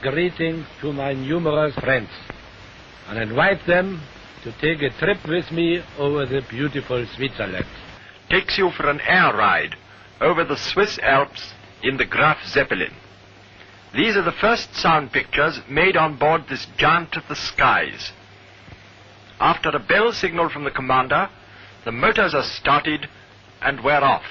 greeting to my numerous friends and invite them to take a trip with me over the beautiful Switzerland. Takes you for an air ride over the Swiss Alps in the Graf Zeppelin. These are the first sound pictures made on board this giant of the skies. After a bell signal from the commander, the motors are started and we're off.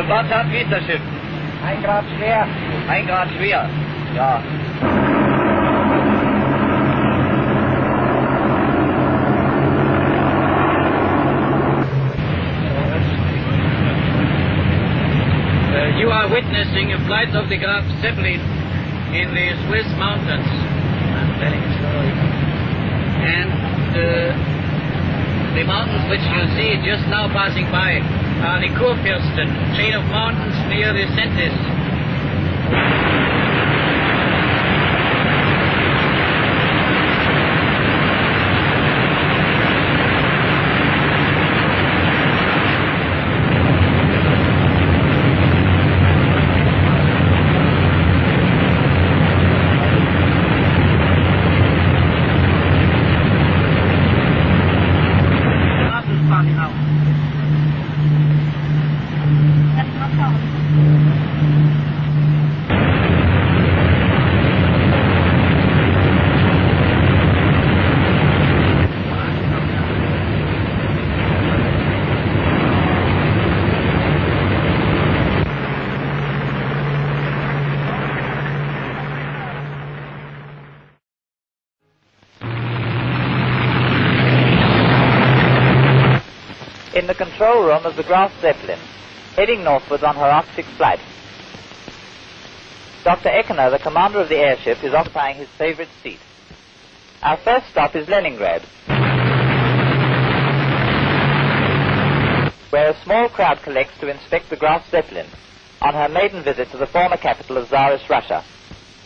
Was hat geht das Schiff? 1 Grad schwer. 1 Grad schwer, ja. You are witnessing a flight of the Graf Zeppelin in the Swiss mountains. I'm telling a story. And the mountains which you see just now passing by are the Kurfürst, chain of mountains near the Sentis. In the control room of the Graf Zeppelin, heading northwards on her Arctic flight. Dr. Eckener, the commander of the airship, is occupying his favorite seat. Our first stop is Leningrad, where a small crowd collects to inspect the Graf Zeppelin on her maiden visit to the former capital of Tsarist Russia.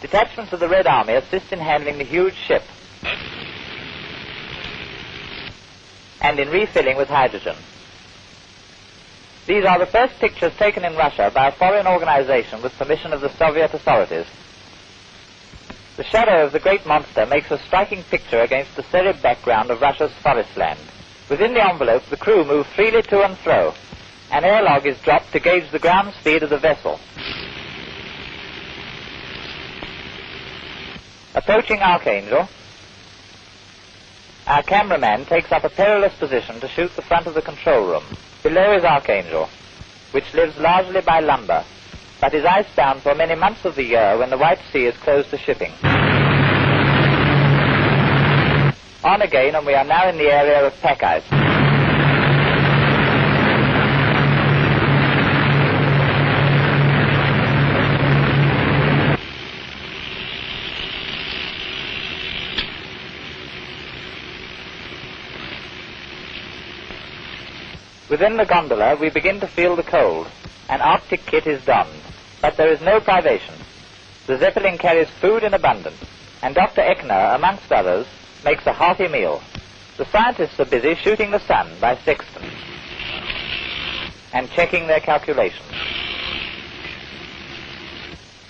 Detachments of the Red Army assist in handling the huge ship and in refilling with hydrogen. These are the first pictures taken in Russia by a foreign organization with permission of the Soviet authorities. The shadow of the great monster makes a striking picture against the serried background of Russia's forest land. Within the envelope, the crew move freely to and fro. An airlog is dropped to gauge the ground speed of the vessel. Approaching Archangel, our cameraman takes up a perilous position to shoot the front of the control room. Below is Archangel, which lives largely by lumber, but is icebound for many months of the year when the White Sea is closed to shipping. On again, and we are now in the area of pack ice. Within the gondola, we begin to feel the cold. An Arctic kit is donned, but there is no privation. The Zeppelin carries food in abundance, and Dr. Eckener, amongst others, makes a hearty meal. The scientists are busy shooting the sun by sextants and checking their calculations.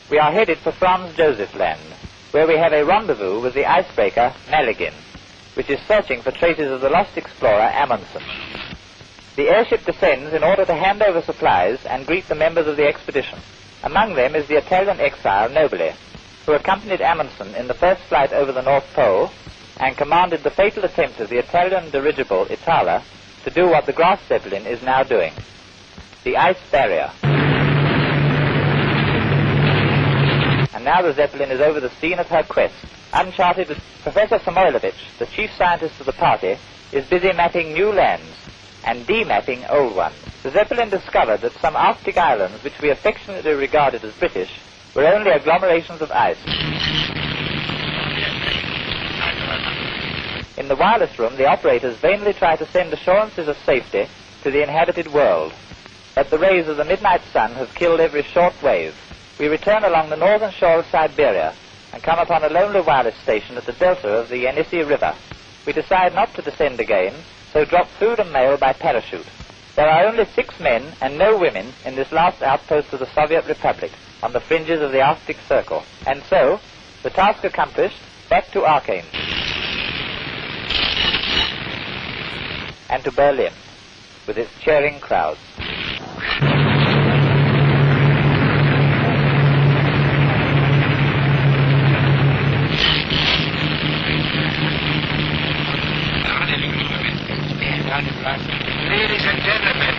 We are headed for Franz Joseph Land, where we have a rendezvous with the icebreaker Malagin, which is searching for traces of the lost explorer Amundsen. The airship descends in order to hand over supplies and greet the members of the expedition. Among them is the Italian exile Nobile, who accompanied Amundsen in the first flight over the North Pole and commanded the fatal attempt of the Italian dirigible Itala to do what the Graf Zeppelin is now doing, the ice barrier. And now the Zeppelin is over the scene of her quest. Uncharted, Professor Samoilovich, the chief scientist of the party, is busy mapping new lands and de-mapping old ones. The Zeppelin discovered that some Arctic islands, which we affectionately regarded as British, were only agglomerations of ice. In the wireless room, the operators vainly try to send assurances of safety to the inhabited world, but the rays of the midnight sun have killed every short wave. We return along the northern shore of Siberia, and come upon a lonely wireless station at the delta of the Yenisei River. We decide not to descend again, so drop food and mail by parachute. There are only 6 men and no women in this last outpost of the Soviet Republic on the fringes of the Arctic Circle. And so, the task accomplished, back to Archangel and to Berlin with its cheering crowds. Ladies and gentlemen,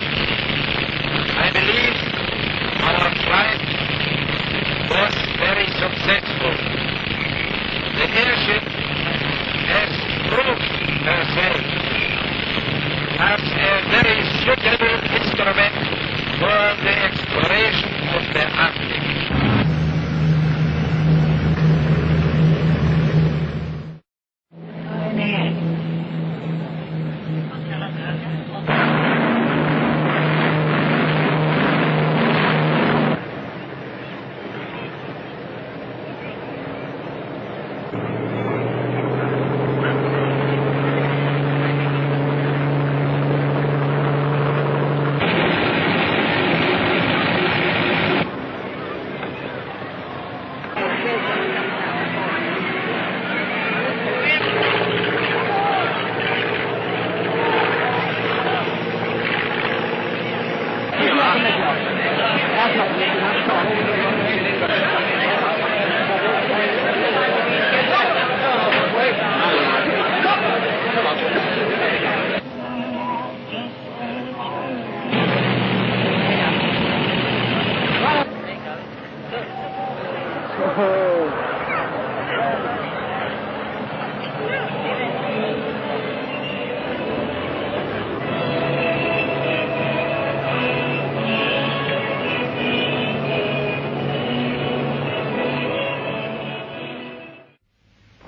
I believe our flight was very successful. The airship has proved herself as a very suitable instrument for the exploration of the Arctic.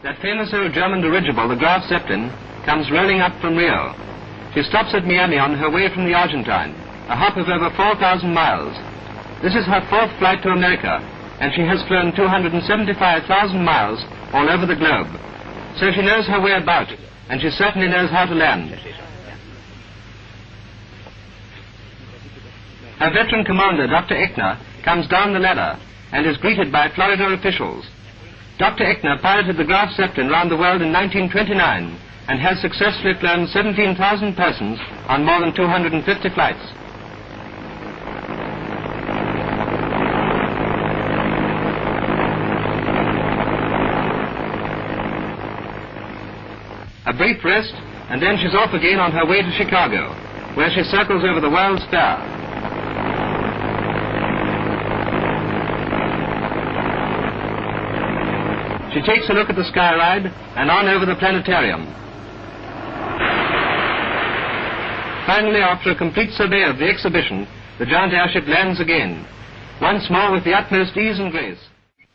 That famous old German dirigible, the Graf Zeppelin, comes rolling up from Rio. She stops at Miami on her way from the Argentine, a hop of over 4,000 miles. This is her 4th flight to America, and she has flown 275,000 miles all over the globe. So she knows her way about, and she certainly knows how to land. Her veteran commander, Dr. Eckner, comes down the ladder and is greeted by Florida officials. Dr. Eckner piloted the Graf Zeppelin round the world in 1929 and has successfully flown 17,000 persons on more than 250 flights. A brief rest, and then she's off again on her way to Chicago, where she circles over the World's Fair. She takes a look at the sky ride and on over the planetarium. Finally, after a complete survey of the exhibition, the giant airship lands again, once more with the utmost ease and grace.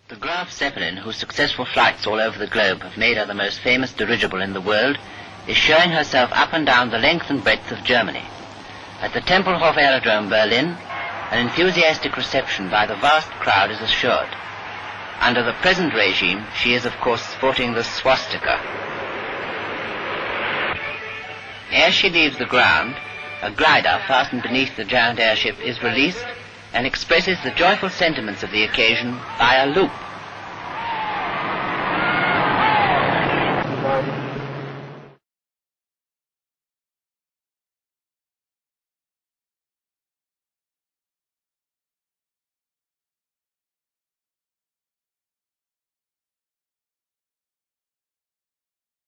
The Graf Zeppelin, whose successful flights all over the globe have made her the most famous dirigible in the world, is showing herself up and down the length and breadth of Germany. At the Tempelhof Aerodrome, Berlin, an enthusiastic reception by the vast crowd is assured. Under the present regime, she is of course sporting the swastika. As she leaves the ground, a glider fastened beneath the giant airship is released and expresses the joyful sentiments of the occasion by a loop.